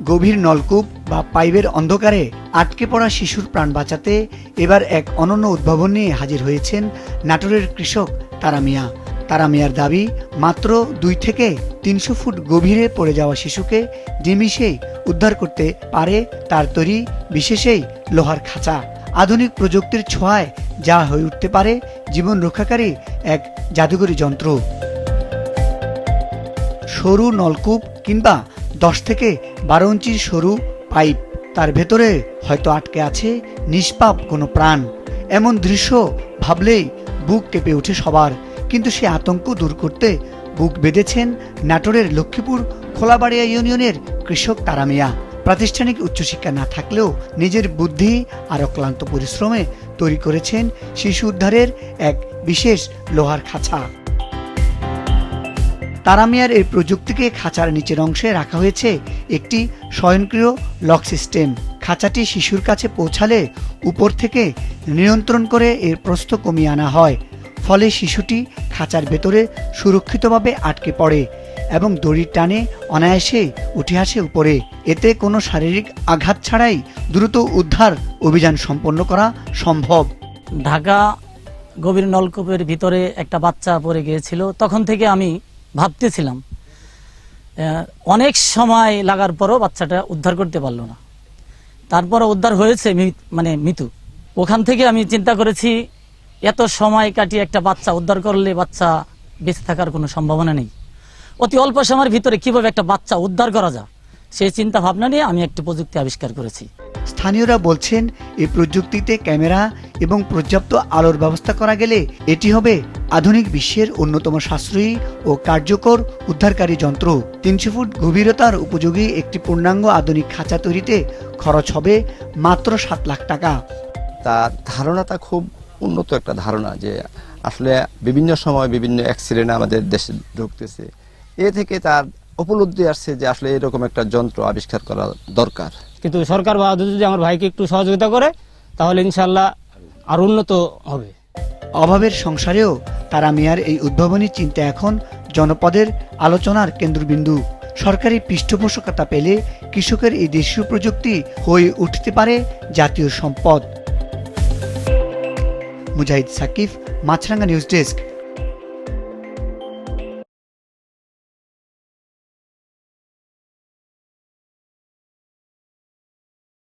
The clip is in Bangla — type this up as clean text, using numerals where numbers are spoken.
গভীর নলকূপ বা পাইপের অন্ধকারে আটকে পড়া শিশুর প্রাণ বাঁচাতে এবার এক অনন্য উদ্ভাবন নিয়ে হাজির হয়েছেন নাটোরের কৃষক তারা মিয়া। তারা মিয়ার দাবি, মাত্র 2 থেকে 300 ফুট গভীরে পড়ে যাওয়া শিশুকে নিমিষেই উদ্ধার করতে পারে তার তৈরি বিশেষ এই লোহার খাঁচা। আধুনিক প্রযুক্তির ছোঁয়ায় যা হয়ে উঠতে পারে জীবন রক্ষাকারী এক জাদুকরী যন্ত্র। সরু নলকূপ কিংবা 10 থেকে 12 ইঞ্চির সরু পাইপ, তার ভেতরে হয়তো আটকে আছে নিষ্পাপ কোনো প্রাণ। এমন দৃশ্য ভাবলেই বুক কেঁপে ওঠে সবার। কিন্তু সে আতঙ্ক দূর করতে বুক বেঁধেছেন নাটোরের লক্ষ্মীপুর খোলাবাড়িয়া ইউনিয়নের কৃষক তারা মিয়া। প্রাতিষ্ঠানিক উচ্চশিক্ষা না থাকলেও নিজের বুদ্ধি আর অক্লান্ত পরিশ্রমে তৈরি করেছেন শিশু উদ্ধারের এক বিশেষ লোহার খাঁচা। তারা মিয়ার এই প্রযুক্তিকে খাঁচার নিচের অংশে রাখা হয়েছে একটি স্বয়ংক্রিয় লক সিস্টেম। খাঁচাটি শিশুর কাছে পৌঁছালে উপর থেকে নিয়ন্ত্রণ করে এর প্রস্থ কমিয়ে আনা হয়। ফলে শিশুটি খাঁচার ভেতরে সুরক্ষিতভাবে আটকে পড়ে এবং দড়ির টানে অনায়াসে উঠে আসে উপরে। এতে কোনো শারীরিক আঘাত ছাড়াই দ্রুত উদ্ধার অভিযান সম্পন্ন করা সম্ভব। ঢাকা গভীর নলকূপের ভিতরে একটা বাচ্চা পড়ে গিয়েছিল। তখন থেকে আমি ভাবতেছিলাম, অনেক সময় লাগার পরও বাচ্চাটা উদ্ধার করতে পারলো না। তারপর উদ্ধার হয়েছে মৃত্যু। ওখান থেকে আমি চিন্তা করেছি, এত সময় কাটিয়ে একটা বাচ্চা উদ্ধার করলে বাচ্চা বেঁচে থাকার কোনো সম্ভাবনা নেই। অতি অল্প সময়ের ভিতরে কিভাবে একটা বাচ্চা উদ্ধার করা যায়, সেই চিন্তা ভাবনা নিয়ে আমি একটি প্রযুক্তি আবিষ্কার করেছি। স্থানীয়রা বলছেন, এই প্রযুক্তিতে ক্যামেরা এবং পর্যাপ্ত আলোর ব্যবস্থা করা গেলে এটি হবে আধুনিক বিশ্বের অন্যতম সাশ্রয়ী ও কার্যকর উদ্ধারকারী যন্ত্র। 300 ফুট গভীরতার উপযোগী একটি পূর্ণাঙ্গ আধুনিক খাঁচা তৈরিতে খরচ হবে মাত্র 7 লাখ টাকা। তার ধারণাটা খুব উন্নত একটা ধারণা, যে আসলে বিভিন্ন সময় বিভিন্ন অ্যাক্সিডেন্ট আমাদের দেশে ঢুকতেছে। এ থেকে তার উপলব্ধি আসছে যে আসলে এরকম একটা যন্ত্র আবিষ্কার করা দরকার। কিন্তু সরকার বা যদি আমার ভাইকে একটু সহযোগিতা করে তাহলে ইনশাল্লাহ আর উন্নত হবে। অভাবের সংসারেও তারা মিয়ার এই উদ্ভাবনী চিন্তা এখন জনপদের আলোচনার কেন্দ্রবিন্দু। সরকারি পৃষ্ঠপোষকতা পেলে কৃষকের এই দেশীয় প্রযুক্তি হয়ে উঠতে পারে জাতীয় সম্পদ। মুজাহিদ সাকিব, মাছরাঙ্গা নিউজ ডেস্ক।